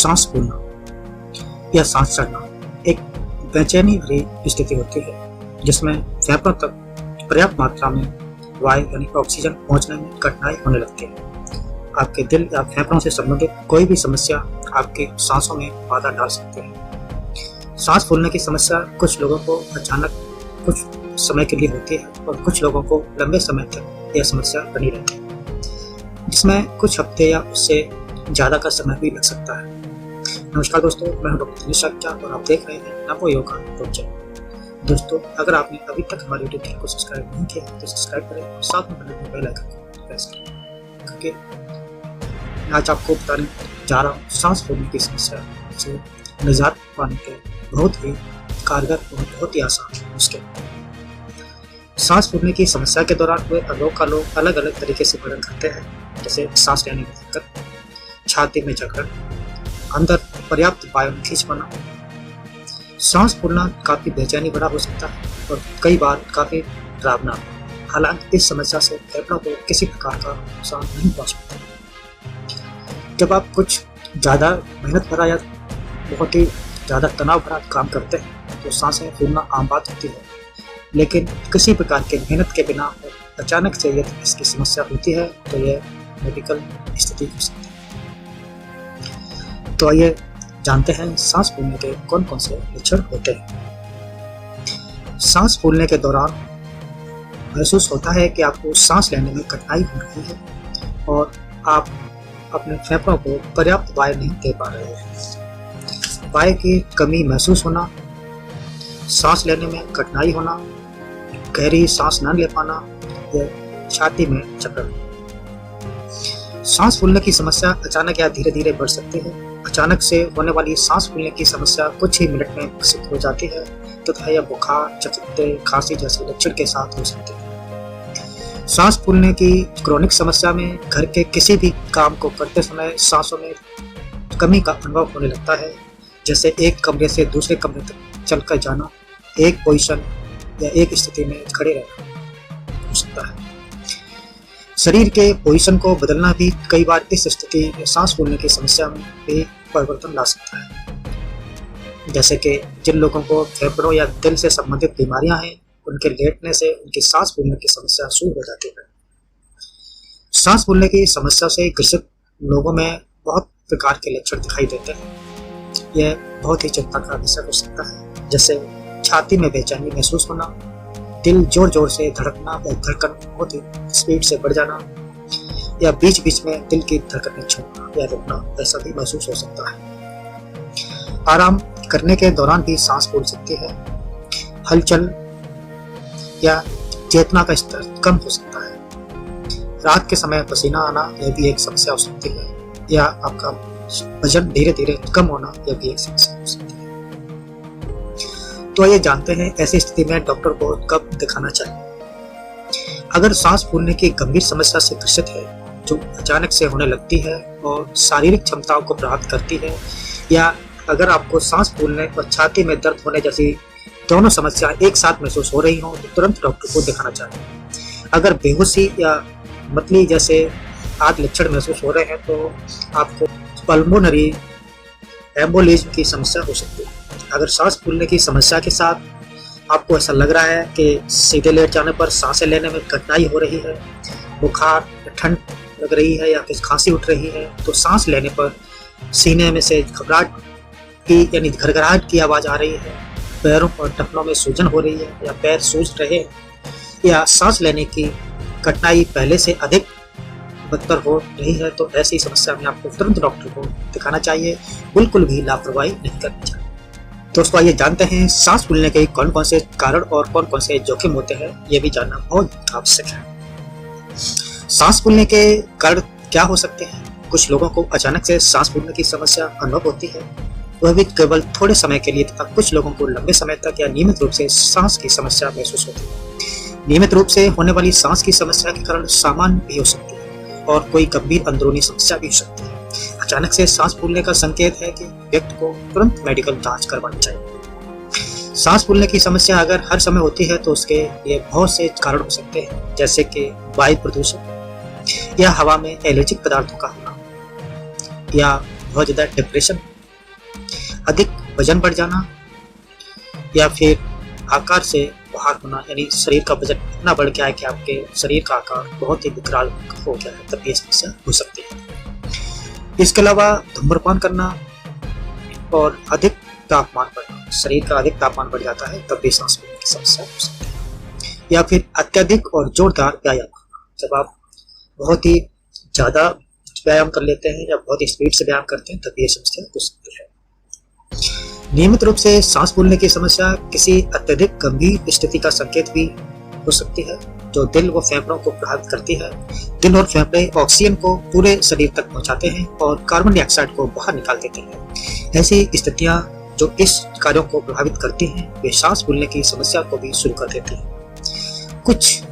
सांस फूलना या सांस चढ़ना एक बेचैनी भरी स्थिति होती है जिसमें फेफड़ों तक पर्याप्त मात्रा में वायु यानी ऑक्सीजन पहुंचने में कठिनाई होने लगती है। आपके दिल या फेफड़ों से संबंधित कोई भी समस्या आपके सांसों में बाधा डाल सकती है। सांस फूलने की समस्या कुछ लोगों को अचानक कुछ समय के लिए होती है और कुछ लोगों को लंबे समय तक यह समस्या बनी रहती है, जिसमें कुछ हफ्ते या उससे ज़्यादा का समय भी लग सकता है। नमस्कार दोस्तों, मैं हूं डॉक्टर दिनेश शाक्या और आप देख रहे हैं नमो योगा प्रोजेक्ट। दोस्तों, अगर आपने अभी तक हमारे यूट्यूब चैनल को सब्सक्राइब नहीं किया तो सब्सक्राइब करें और साथ में बने बेल आइकन को प्रेस करें, क्योंकि आज आपको बताने जा रहा हूँ सांस फूलने की समस्या से निजात पाने के बहुत ही कारगर और बहुत ही आसान नुस्खे। सांस फूलने की समस्या के दौरान हुए रोग का लोग अलग अलग तरीके से वर्णन करते हैं, जैसे सांस लेने में दिक्कत, छाती में जकड़न, अंदर पर्याप्त वायु खींच पाना। सांस फूलना काफी बेचैनी भरा हो सकता है और कई बार काफी डरावना। हालांकि इस समस्या से फेफड़ों को किसी प्रकार का नुकसान नहीं पहुंच पाता। जब आप कुछ ज्यादा मेहनत भरा या बहुत ही ज्यादा तनाव भरा काम करते हैं तो सांसें फूलना आम बात होती है, लेकिन किसी प्रकार के मेहनत के बिना अचानक से यदि इसकी समस्या होती है तो यह मेडिकल स्थिति हो सकती है। तो आइए जानते हैं सांस फूलने के कौन कौन से लक्षण होते हैं। सांस फूलने के दौरान महसूस होता है कि आपको सांस लेने में कठिनाई हो रही है और आप अपने फेफड़ों को पर्याप्त वायु नहीं दे पा रहे हैं। वायु की कमी महसूस होना, सांस लेने में कठिनाई होना, गहरी सांस न ले पाना या छाती में जकड़न। सांस फूलने की समस्या अचानक या धीरे धीरे बढ़ सकती है। अचानक से होने वाली सांस फूलने की समस्या कुछ ही मिनट में विकसित हो जाती है तथा यह बुखार, चकत्ते, खांसी जैसे लक्षण के साथ हो सकती है। सांस फूलने की क्रोनिक समस्या में घर के किसी भी काम को करते समय सांसों में कमी का अनुभव होने लगता है, जैसे एक कमरे से दूसरे कमरे तक चलकर जाना, एक पोजीशन या एक स्थिति में खड़े रहना हो सकता है। शरीर के पोजीशन को बदलना भी कई बार इस स्थिति या सांस फूलने की समस्या में भी परिवर्तन ला सकता है। जैसे कि जिन लोगों को फेफड़ों या दिल से संबंधित बीमारियां हैं, उनके लेटने से उनकी सांस फूलने की समस्या शुरू हो जाती है। सांस फूलने की समस्या से ग्रसित लोगों में बहुत प्रकार के लक्षण दिखाई देते हैं। यह बहुत ही चिंता का विषय हो सकता है, जैसे छाती में बेचैनी महसूस होना, दिल जोर जोर से धड़कना या धड़कन बहुत ही स्पीड से बढ़ जाना, या बीच बीच में दिल की धड़कनें छोड़ना या रुकना, ऐसा भी महसूस हो सकता है। आराम करने के दौरान भी सांस फूल सकती है। हलचल या चेतना का स्तर कम हो सकता है। रात के समय पसीना आना यह भी एक समस्या हो सकती है, या आपका वजन धीरे धीरे कम होना यह भी एक समस्या हो सकती है। तो आइए जानते हैं ऐसी स्थिति में डॉक्टर को कब दिखाना चाहिए। अगर सांस फूलने की गंभीर समस्या से ग्रसित है जो अचानक से होने लगती है और शारीरिक क्षमताओं को प्रभावित करती है, या अगर आपको सांस फूलने और छाती में दर्द होने जैसी दोनों समस्या एक साथ महसूस हो रही हो तो तुरंत डॉक्टर को दिखाना चाहिए। अगर बेहोशी या मतली जैसे आदि लक्षण महसूस हो रहे हैं तो आपको पल्मोनरी एम्बोलिज्म की समस्या हो सकती है। अगर सांस फूलने की समस्या के साथ आपको ऐसा लग रहा है कि सीधे लेट जाने पर सांसें लेने में कठिनाई हो रही है, बुखार, ठंड लग रही है या फिर खांसी उठ रही है, तो सांस लेने पर सीने में से घबराहट की यानी घरघराहट की आवाज़ आ रही है, पैरों और टखनों में सूजन हो रही है या पैर सूज रहे हैं, या सांस लेने की कठिनाई पहले से अधिक बदतर हो रही है, तो ऐसी समस्या में आपको तुरंत डॉक्टर को दिखाना चाहिए। बिल्कुल भी लापरवाही नहीं करनी चाहिए। दोस्तों, आइए जानते हैं सांस फूलने के कौन कौन से कारण और कौन कौन से जोखिम होते हैं, ये भी जानना बहुत आवश्यक है। सांस फूलने के कारण क्या हो सकते हैं। कुछ लोगों को अचानक से सांस फूलने की समस्या अनुभव होती है, वह भी केवल थोड़े समय के लिए, तथा कुछ लोगों को लंबे समय तक या नियमित रूप से सांस की समस्या महसूस होती है। नियमित रूप से होने वाली सांस की समस्या के कारण सामान्य भी हो सकती है और कोई गंभीर अंदरूनी समस्या भी हो सकती है। अचानक से सांस फूलने का संकेत है कि व्यक्ति को तुरंत मेडिकल जांच करवानी चाहिए। सांस फूलने की समस्या अगर हर समय होती है तो उसके लिए बहुत से कारण हो सकते हैं, जैसे कि वायु प्रदूषण या हवा में एलर्जिक पदार्थों का होना, या बहुत ज़्यादा डिप्रेशन, अधिक वजन बढ़ जाना, या फिर आकार से बाहर होना, यानी शरीर का वजन इतना बढ़ गया है कि आपके शरीर का आकार बहुत ही विकराल हो गया है, तब ये समस्या हो सकती है। इसके अलावा धूम्रपान करना और अधिक तापमान बढ़ना, शरीर का अधिक तापमान बढ़ जाता है, तब भी सांस फूलने की समस्या हो सकती है। या फिर अत्यधिक और जोरदार व्यायाम, जब आप बहुत ही ज़्यादा व्यायाम कर लेते हैं या बहुत ही स्पीड से व्यायाम करते हैं, तब ये समस्या हो सकती है। नियमित रूप से सांस फूलने की समस्या किसी अत्यधिक गंभीर स्थिति का संकेत भी हो सकती है, जो दिल व फेफड़ों को प्रभावित करती है। दिल और फेफड़े ऑक्सीजन को पूरे शरीर तक पहुंचाते हैं और कार्बन डाइऑक्साइड को बाहर निकाल देते हैं। ऐसी स्थितियां जो इस कार्यों को प्रभावित करती हैं, वे सांस फूलने की समस्या को भी शुरू कर देती हैं। कुछ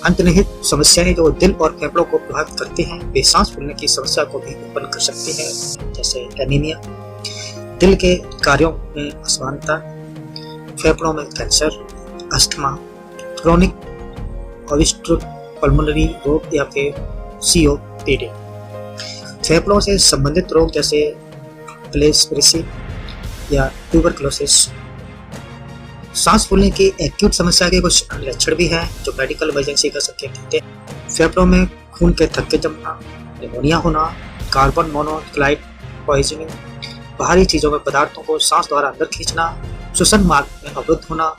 अंतर्निहित समस्याएं जो दिल और फेफड़ों को प्रभावित करती हैं, वे सांस फूलने की समस्या को भी उत्पन्न कर सकती हैं, जैसे एनीमिया, दिल के कार्यों में असमानता, फेफड़ों में cancer, asthma, chronic obstructive pulmonary रोग या फिर COPD, फेफड़ों से संबंधित रोग जैसे प्लेस्परेसी या ट्यूबरकुलोसिस। सांस फूलने की एक्यूट समस्या के कुछ लक्षण भी हैं जो मेडिकल इमरजेंसी का संकेत देते हैं। फेफड़ों में खून के थक्के जमना, निमोनिया होना, कार्बन मोनोऑक्साइड पॉइजनिंग, बाहरी चीजों में पदार्थों को सांस द्वारा अंदर खींचना, श्वसन मार्ग में अवरुद्ध होना,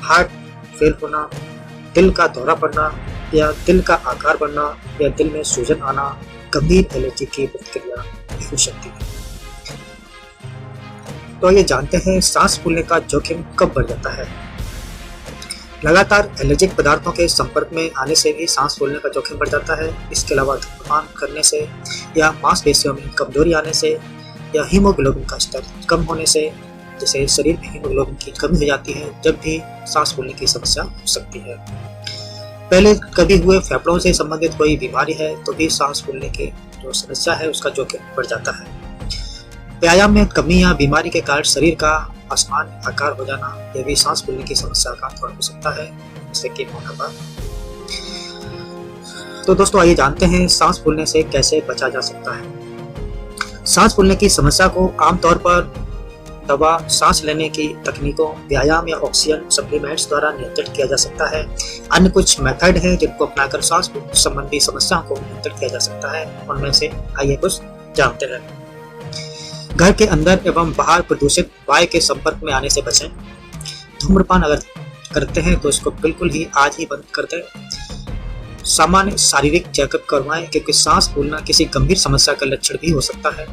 हार्ट फेल होना, दिल का दौरा पड़ना या दिल का आकार बढ़ना या दिल में सूजन आना, गंभीर एलर्जी की प्रतिक्रिया हो सकती है। तो ये जानते हैं सांस फूलने का जोखिम कब बढ़ जाता है। लगातार एलर्जिक पदार्थों के संपर्क में आने से भी सांस फूलने का जोखिम बढ़ जाता है। इसके अलावा धूम्रपान करने से या मांसपेशियों में कमजोरी आने से या हीमोग्लोबिन का स्तर कम होने से, जैसे शरीर में हीमोग्लोबिन की कमी हो जाती है, जब भी सांस फूलने की समस्या हो सकती है। पहले कभी हुए फेफड़ों से संबंधित कोई बीमारी है तो भी सांस फूलने की जो समस्या है उसका जोखिम बढ़ जाता है। व्यायाम में कमी या बीमारी के कारण शरीर का असामान्य आकार हो जाना, यह भी सांस फूलने की समस्या का कारण हो सकता है, जैसे कि मोटापा। तो दोस्तों आइए जानते हैं सांस फूलने से कैसे बचा जा सकता है। सांस फूलने की समस्या को आमतौर पर दवा, सांस लेने की तकनीकों, व्यायाम या ऑक्सीजन सप्लीमेंट्स द्वारा नियंत्रित किया जा सकता है। अन्य कुछ मेथड हैं जिनको अपनाकर सांस संबंधी समस्याओं को नियंत्रित किया जा सकता है। उनमें से आइए कुछ जानते हैं। घर के अंदर एवं बाहर प्रदूषित वायु के संपर्क में आने से बचें। धूम्रपान अगर करते हैं तो इसको बिल्कुल ही आज ही बंद कर दें। सामान्य शारीरिक चेकअप करवाएं, क्योंकि सांस फूलना किसी गंभीर समस्या का लक्षण भी हो सकता है।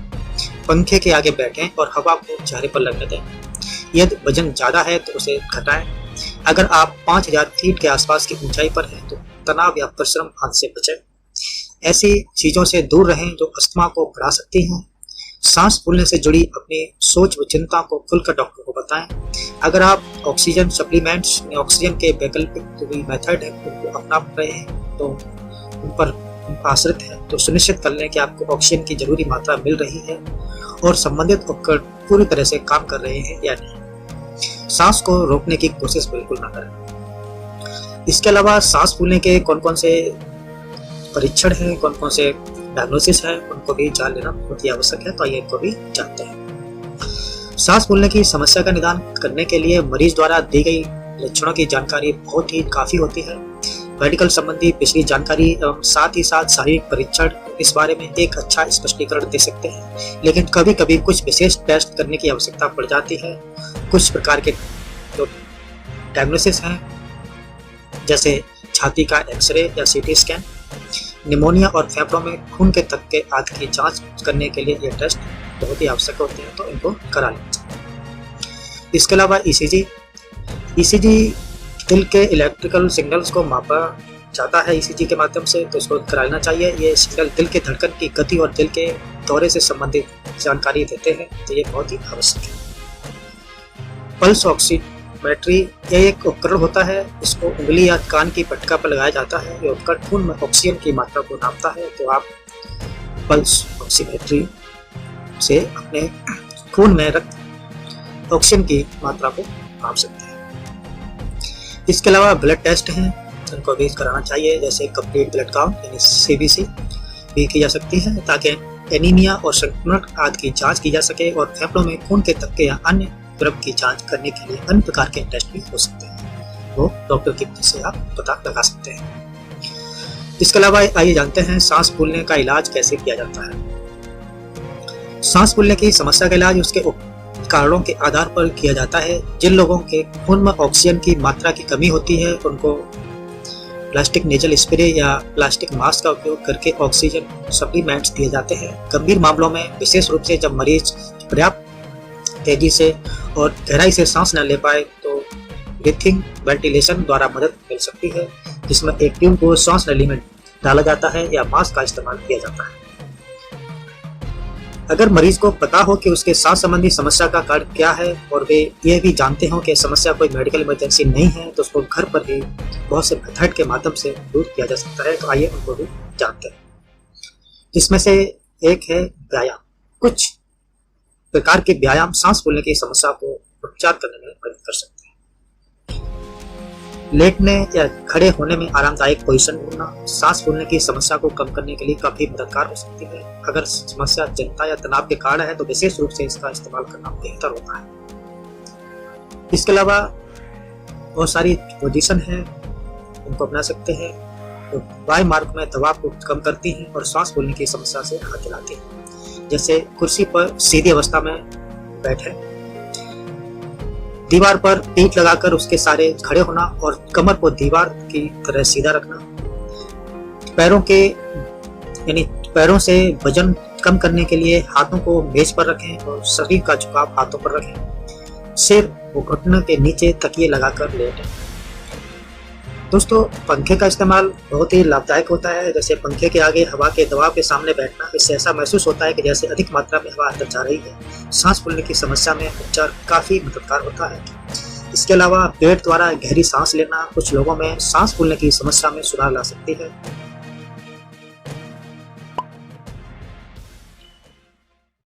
पंखे के आगे बैठें और हवा को चेहरे पर लगने दें। यदि वजन ज़्यादा है तो उसे घटाएं। अगर आप 5000 फीट के आसपास की ऊंचाई पर हैं तो तनाव या परिश्रम आदि से बचें। ऐसी चीज़ों से दूर रहें जो अस्थमा को बढ़ा सकती हैं। सांस फूलने से जुड़ी अपनी सोच व चिंता को खुलकर डॉक्टर को बताएं। अगर आप ऑक्सीजन सप्लीमेंट्स में ऑक्सीजन के वैकल्पिक जो भी मेथड है उनको अपना रहे हैं तो उन पर आश्रित है, तो सुनिश्चित कर लें कि आपको ऑक्सीजन की जरूरी मात्रा मिल रही है और संबंधित उपकरण पूरी तरह से काम कर रहे हैं या नहीं। सांस को रोकने की कोशिश बिल्कुल ना करें। इसके अलावा सांस फूलने के कौन कौन से परीक्षण हैं, कौन कौन से डायग्नोसिस है, उनको भी जान लेना बहुत ही आवश्यक है। तो आइए इनको भी जानते हैं। सांस फूलने की समस्या का निदान करने के लिए मरीज द्वारा दी गई लक्षणों की जानकारी बहुत ही काफी होती है। मेडिकल संबंधी पिछली जानकारी एवं साथ ही साथ शारीरिक परीक्षण इस बारे में एक अच्छा स्पष्टीकरण दे सकते हैं, लेकिन कभी कभी कुछ विशेष टेस्ट करने की आवश्यकता पड़ जाती है। कुछ प्रकार के जो डायग्नोसिस हैं, जैसे छाती का एक्सरे या CT स्कैन, निमोनिया और फेफड़ों में खून के थक्के आदि की जांच करने के लिए ये टेस्ट बहुत ही आवश्यक होते हैं, तो इनको करा लेना चाहिए। इसके अलावा ECG दिल के इलेक्ट्रिकल सिग्नल्स को मापा जाता है ECG के माध्यम से, तो इसको करा लेना चाहिए। ये सिग्नल दिल के धड़कन की गति और दिल के दौरे से संबंधित जानकारी देते हैं, तो ये बहुत ही आवश्यक है। पल्स ऑक्सीमेट्री यह एक उपकरण होता है, इसको उंगली या कान की पट्टिका पर लगाया जाता है। ये उपकरण खून में ऑक्सीजन की मात्रा को नापता है, तो आप पल्स ऑक्सीमेट्री से अपने खून में रक्त ऑक्सीजन की मात्रा को नाप सकते हैं। इसके अलावा ब्लड टेस्ट हैं, जिनको भी कराना चाहिए, जैसे कंप्लीट ब्लड काउंट यानी CBC भी की जा सकती है, ताकि एनीमिया और संक्रमण आदि की जांच की जा सके और फेफड़ों में खून के थक्के या अन्य द्रव की जांच करने के लिए अन्य प्रकार के टेस्ट भी हो सकते हैं, वो डॉक्टर की मदद से आप पता लगा सकते हैं। इसके अलावा आइए जानते हैं सांस फूलने का इलाज कैसे किया जाता है। सांस फूलने की समस्या का इलाज उसके कारणों के आधार पर किया जाता है। जिन लोगों के खून में ऑक्सीजन की मात्रा की कमी होती है उनको प्लास्टिक नेजल स्प्रे या प्लास्टिक मास्क का उपयोग करके ऑक्सीजन सप्लीमेंट्स दिए जाते हैं। गंभीर मामलों में विशेष रूप से जब मरीज पर्याप्त तेजी से और गहराई से सांस न ले पाए तो ब्रीथिंग वेंटिलेशन द्वारा मदद मिल सकती है, जिसमें एक ट्यूब को सांस नली में डाला जाता है या मास्क का इस्तेमाल किया जाता है। अगर मरीज को पता हो कि उसके सांस संबंधी समस्या का कारण क्या है और वे यह भी जानते हो कि समस्या कोई मेडिकल इमरजेंसी नहीं है तो उसको घर पर भी बहुत से मेथड के माध्यम से दूर किया जा सकता है। तो आइए उनको भी जानते हैं। जिसमें से एक है व्यायाम। कुछ प्रकार के व्यायाम सांस फूलने की समस्या को उपचार करने में मदद कर सकते हैं। लेटने या खड़े होने में आरामदायक पोजीशन ढूंढना सांस फूलने की समस्या को कम करने के लिए काफी मददगार हो सकती है। अगर समस्या चिंता या तनाव के कारण है तो विशेष रूप से इसका इस्तेमाल करना बेहतर होता है। इसके अलावा बहुत सारी पोजीशन है, उनको अपना सकते हैं तो बाएं मार्ग में दबाव को कम करती हैं और सांस फूलने की समस्या से राहत दिलाती हैं। जैसे कुर्सी पर सीधी अवस्था में बैठे, दीवार पर पीठ लगाकर उसके सहारे खड़े होना और कमर को दीवार की तरह सीधा रखना, पैरों से वजन कम करने के लिए हाथों को मेज पर रखें और शरीर का झुकाव हाथों पर रखें, सिर व घुटनों के नीचे तकिए लगाकर लेटें। दोस्तों, पंखे का इस्तेमाल बहुत ही लाभदायक होता है। जैसे पंखे के आगे हवा के दबाव के सामने बैठना, इससे ऐसा महसूस होता है कि जैसे अधिक मात्रा में हवा अंदर जा रही है। सांस फूलने की समस्या में उपचार काफी मददगार होता है। इसके अलावा पेट द्वारा गहरी सांस लेना कुछ लोगों में सांस फूलने की समस्या में सुधार ला सकती है।